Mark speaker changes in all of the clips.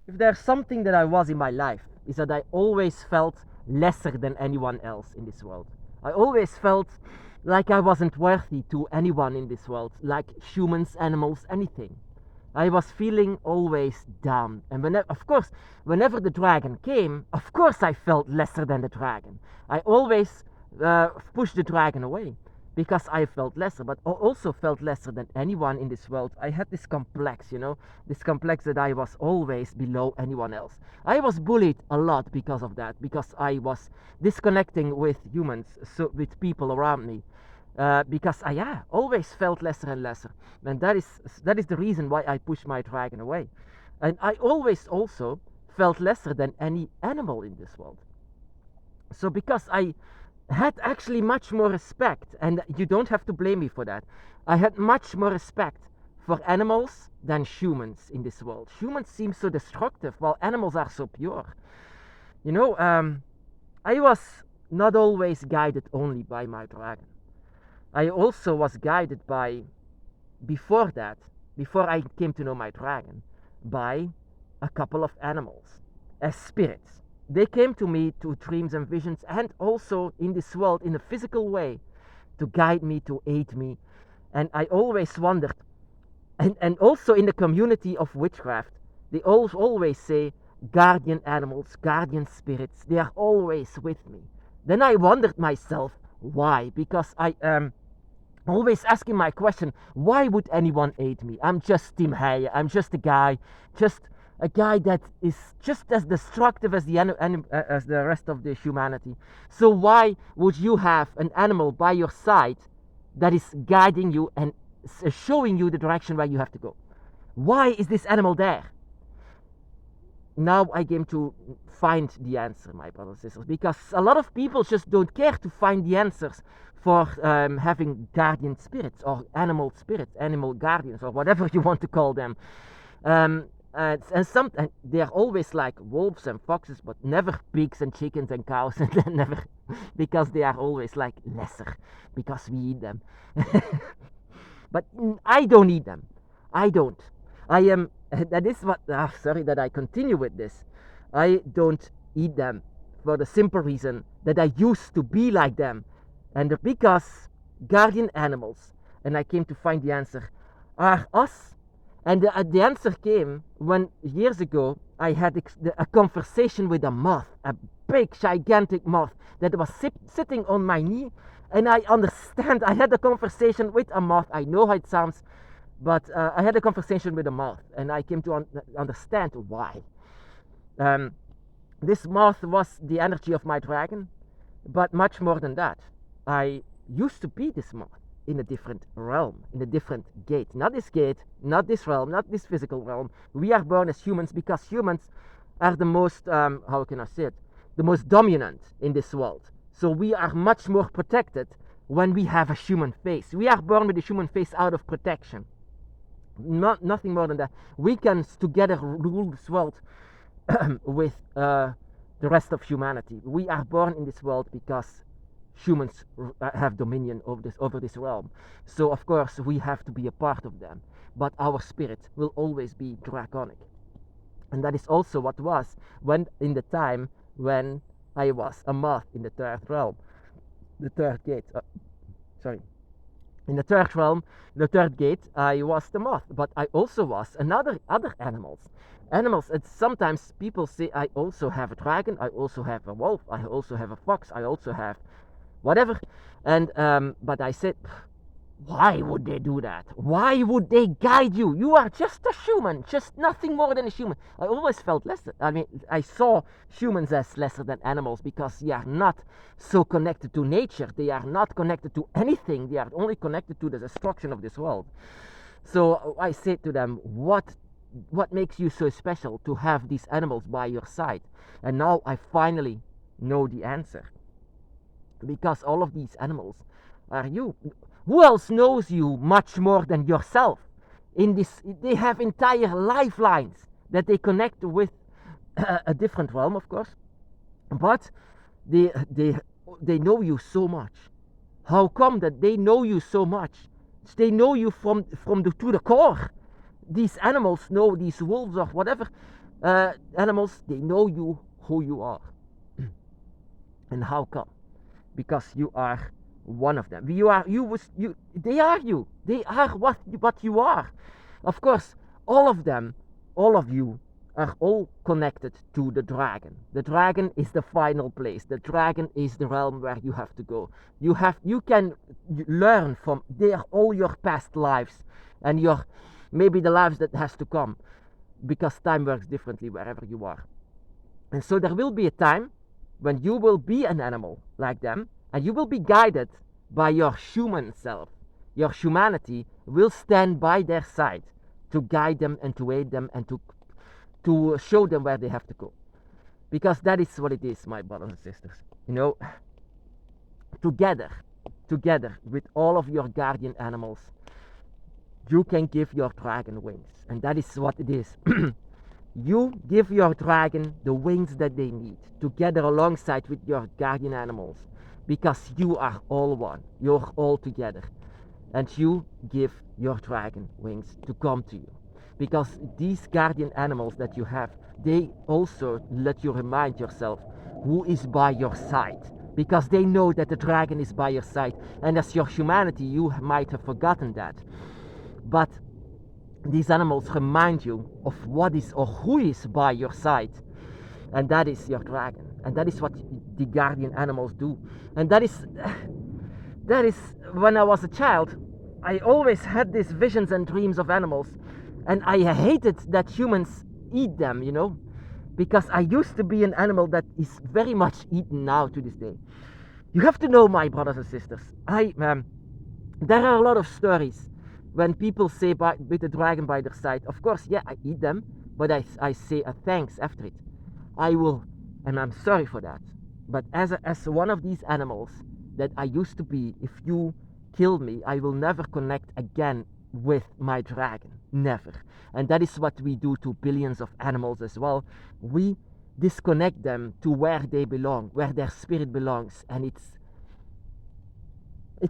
Speaker 1: if there's something that I was in my life, is that I always felt lesser than anyone else in this world. I always felt like I wasn't worthy to anyone in this world, like humans, animals, anything. I was feeling always down. And of course, whenever the dragon came, of course I felt lesser than the dragon. I always pushed the dragon away because I felt lesser, but also felt lesser than anyone in this world. I had this complex, this complex that I was always below anyone else. I was bullied a lot because of that, because I was disconnecting with humans, so with people around me. Because I always felt lesser and lesser, and that is the reason why I pushed my dragon away. And I always also felt lesser than any animal in this world. So because I had actually much more respect, and you don't have to blame me for that. I had much more respect for animals than humans in this world. Humans seem so destructive, while animals are so pure. I was not always guided only by my dragon. I also was guided by, before I came to know my dragon, by a couple of animals as spirits. They came to me to dreams and visions, and also in this world in a physical way, to guide me, to aid me. And I always wondered, and also in the community of witchcraft, they always say guardian animals, guardian spirits, they are always with me. Then I wondered myself why, because I am always asking my question, why would anyone aid me? I'm just Tim Heijen, I'm just a guy that is just as destructive as the rest of the humanity. So why would you have an animal by your side that is guiding you and showing you the direction where you have to go? Why is this animal there? Now I came to find the answer, my brothers and sisters, because a lot of people just don't care to find the answers for having guardian spirits or animal spirits, animal guardians, or whatever you want to call them. And they are always like wolves and foxes, but never pigs and chickens and cows, and never, because they are always like lesser, because we eat them. But I don't eat them. I don't. I am. That is what. Sorry that I continue with this. I don't eat them for the simple reason that I used to be like them, and because guardian animals, and I came to find the answer, are us. And the answer came when years ago I had a conversation with a moth, a big, gigantic moth that was sitting on my knee. And I understand, I had a conversation with a moth. I know how it sounds, but I had a conversation with a moth, and I came to understand why. This moth was the energy of my dragon, but much more than that. I used to be this moth in a different realm, in a different gate. Not this gate, not this realm, not this physical realm. We are born as humans because humans are the most, how can I say it, the most dominant in this world. So we are much more protected when we have a human face. We are born with a human face out of protection. Nothing more than that. We can together rule this world with the rest of humanity. We are born in this world because humans have dominion over this realm. So of course we have to be a part of them, but our spirit will always be draconic. And that is also what was when in the time when I was a moth in the third realm, the third gate. In the third realm, the third gate, I was the moth, but I also was other animals. And sometimes people say I also have a dragon, I also have a wolf, I also have a fox, I also have whatever. And but I said, why would they do that? Why would they guide you? You are just a human, just nothing more than a human. I always felt lesser. I mean, I saw humans as lesser than animals because they are not so connected to nature. They are not connected to anything. They are only connected to the destruction of this world. So I said to them, what makes you so special to have these animals by your side? And now I finally know the answer. Because all of these animals are you. Who else knows you much more than yourself? They have entire lifelines that they connect with a different realm, of course, but they know you so much. How come that they know you so much? They know you to the core. These animals know, these wolves or whatever, animals, they know you, who you are. And how come? Because you are one of them. They are you. They are what you are. Of course, all of them, all of you, are all connected to the dragon. The dragon is the final place. The dragon is the realm where you have to go. You can learn from there all your past lives and your maybe the lives that has to come, because time works differently wherever you are. And so there will be a time when you will be an animal like them, and you will be guided by your human self. Your humanity will stand by their side to guide them and to aid them and to show them where they have to go. Because that is what it is, my brothers and sisters. You know, together with all of your guardian animals, you can give your dragon wings. And that is what it is. You give your dragon the wings that they need, together alongside with your guardian animals, because you are all one. You're all together. And you give your dragon wings to come to you. Because these guardian animals that you have, they also let you remind yourself who is by your side. Because they know that the dragon is by your side. And as your humanity, you might have forgotten that. But these animals remind you of what is or who is by your side, and that is your dragon. And that is what the guardian animals do. And that is when I was a child, I always had these visions and dreams of animals, and I hated that humans eat them, you know, because I used to be an animal that is very much eaten now to this day. You have to know, my brothers and sisters, there are a lot of stories when people say with the dragon by their side. Of course, yeah, I eat them, but I say a thanks after it. I will, and I'm sorry for that. But as one of these animals that I used to be, if you kill me, I will never connect again with my dragon. Never. And that is what we do to billions of animals as well. We disconnect them to where they belong, where their spirit belongs. And it's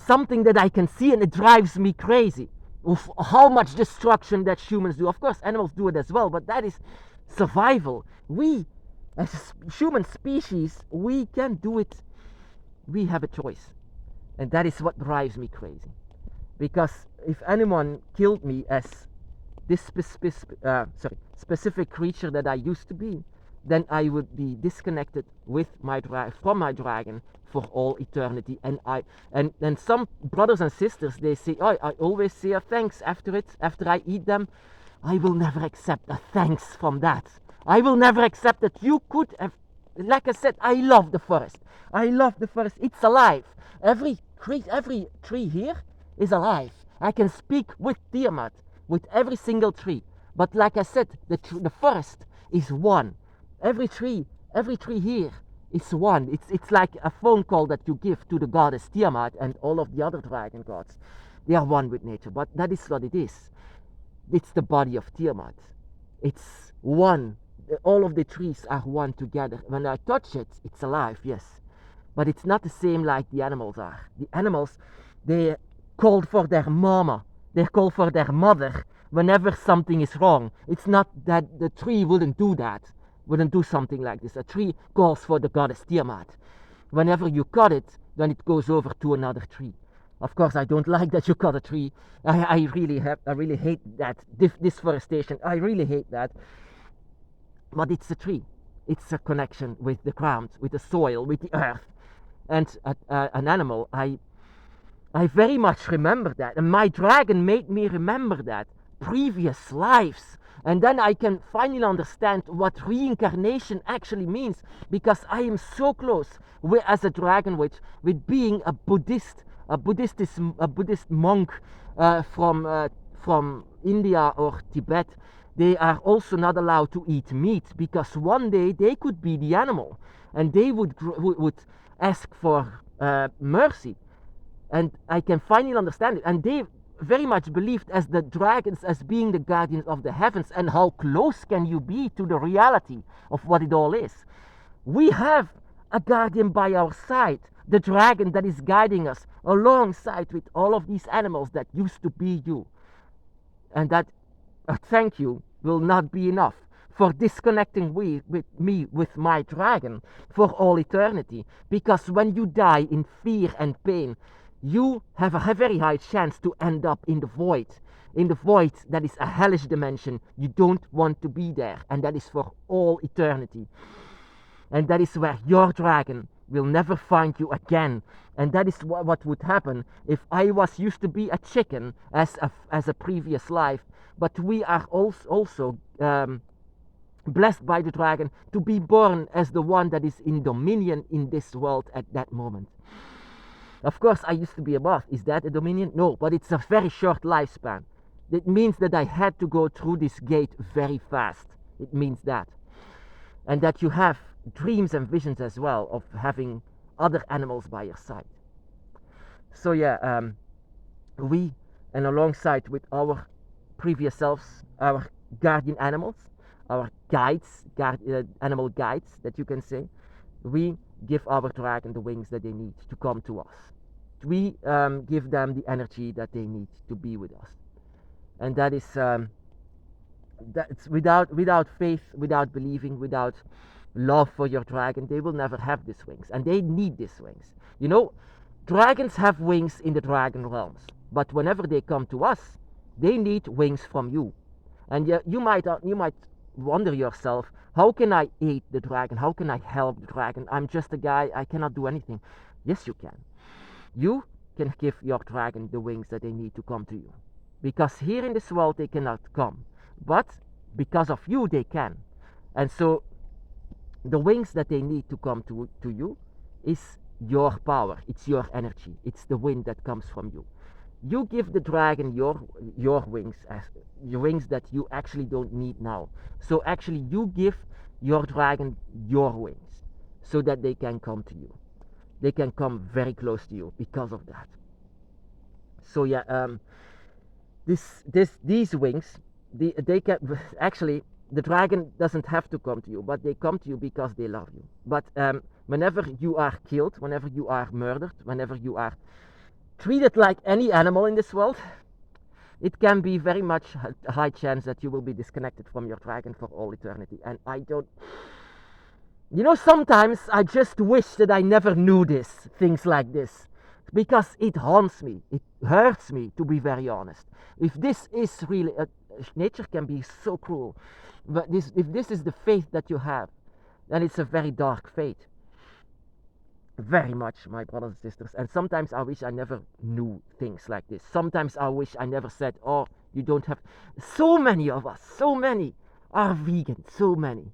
Speaker 1: something that I can see, and it drives me crazy of how much destruction that humans do. Of course, animals do it as well, but that is survival. We, as a human species, we can do it. We have a choice. And that is what drives me crazy. Because if anyone killed me as this specific creature that I used to be, then I would be disconnected from my dragon for all eternity. And some brothers and sisters, they say, oh, I always say a thanks after I eat them. I will never accept a thanks from that. I will never accept that you could have. Like I said, I love the forest. It's alive. Every tree here is alive. I can speak with Tiamat, with every single tree. But like I said, the forest is one. Every tree here is one. It's like a phone call that you give to the goddess Tiamat and all of the other dragon gods. They are one with nature, but that is what it is. It's the body of Tiamat. It's one. All of the trees are one together. When I touch it, it's alive, yes. But it's not the same like the animals are. The animals, they call for their mama. They call for their mother whenever something is wrong. It's not that the tree wouldn't do that. Wouldn't do something like this. A tree calls for the goddess Tiamat. Whenever you cut it, then it goes over to another tree. Of course, I don't like that you cut a tree. I really hate that deforestation. I really hate that. But it's a tree. It's a connection with the ground, with the soil, with the earth. And an animal, I very much remember that. And my dragon made me remember that. Previous lives. And then I can finally understand what reincarnation actually means, because I am so close as a dragon with being a Buddhist monk from India or Tibet. They are also not allowed to eat meat, because one day they could be the animal and they would ask for mercy. And I can finally understand it. And they very much believed as the dragons as being the guardians of the heavens. And how close can you be to the reality of what it all is? We have a guardian by our side, the dragon that is guiding us alongside with all of these animals that used to be you. And that thank you will not be enough for disconnecting with my dragon for all eternity. Because when you die in fear and pain, you have a very high chance to end up in the void. In the void that is a hellish dimension. You don't want to be there, and that is for all eternity. And that is where your dragon will never find you again. And that is what would happen if I was used to be a chicken as a previous life. But we are also blessed by the dragon to be born as the one that is in dominion in this world at that moment. Of course, I used to be a moth. Is that a dominion? No, but it's a very short lifespan. It means that I had to go through this gate very fast. It means that. And that you have dreams and visions as well of having other animals by your side. So yeah, we, and alongside with our previous selves, our guardian animals, our guides, animal guides that you can say, we give our dragon the wings that they need to come to us. We give them the energy that they need to be with us. And that is that's without faith, without believing, without love for your dragon, they will never have these wings, and they need these wings. You know, dragons have wings in the dragon realms, but whenever they come to us, they need wings from you. And you might wonder yourself, how can I aid the dragon? How can I help the dragon? I'm just a guy, I cannot do anything. Yes, you can. You can give your dragon the wings that they need to come to you. Because here in this world they cannot come. But because of you they can. And so the wings that they need to come to you is your power. It's your energy. It's the wind that comes from you. You give the dragon your wings, as your wings that you actually don't need now. So actually you give your dragon your wings so that they can come to you. They can come very close to you because of that. So yeah, these wings, they can actually, the dragon doesn't have to come to you, but they come to you because they love you. But whenever you are killed, whenever you are murdered, whenever you are treated like any animal in this world, it can be very much a high chance that you will be disconnected from your dragon for all eternity. And I don't, you know, sometimes I just wish that I never knew things like this, because it haunts me, it hurts me, to be very honest. If this is really, nature can be so cruel, but if this is the faith that you have, then it's a very dark fate. Very much, my brothers and sisters. And sometimes I wish I never knew things like this. Sometimes I wish I never said, oh, you don't have. So many of us, so many are vegan, so many.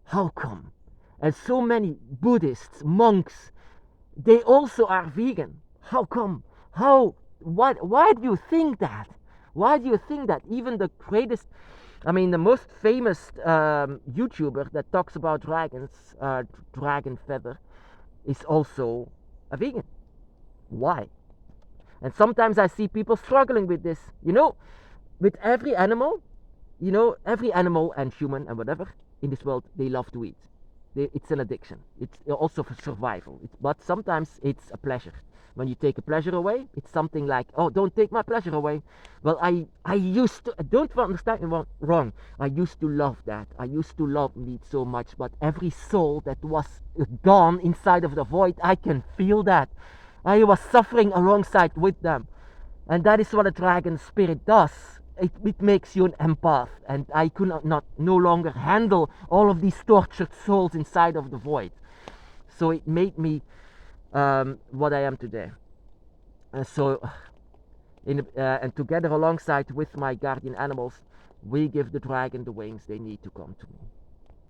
Speaker 1: How come? And so many Buddhists, monks, they also are vegan. How come? How? What? Why do you think that? Why do you think that? Even the greatest, I mean, the most famous YouTuber that talks about dragons, Dragon Feather, is also a vegan. Why? And sometimes I see people struggling with this. You know, with every animal, you know, every animal and human and whatever in this world, they love to eat. It's an addiction. It's also for survival. But sometimes it's a pleasure. When you take a pleasure away, it's something like, oh, don't take my pleasure away. Well, I used to, don't understand me wrong. I used to love that. I used to love meat so much. But every soul that was gone inside of the void, I can feel that. I was suffering alongside with them. And that is what a dragon spirit does. It makes you an empath, and I could no longer handle all of these tortured souls inside of the void. So it made me what I am today. And so, and together alongside with my guardian animals, we give the dragon the wings they need to come to me.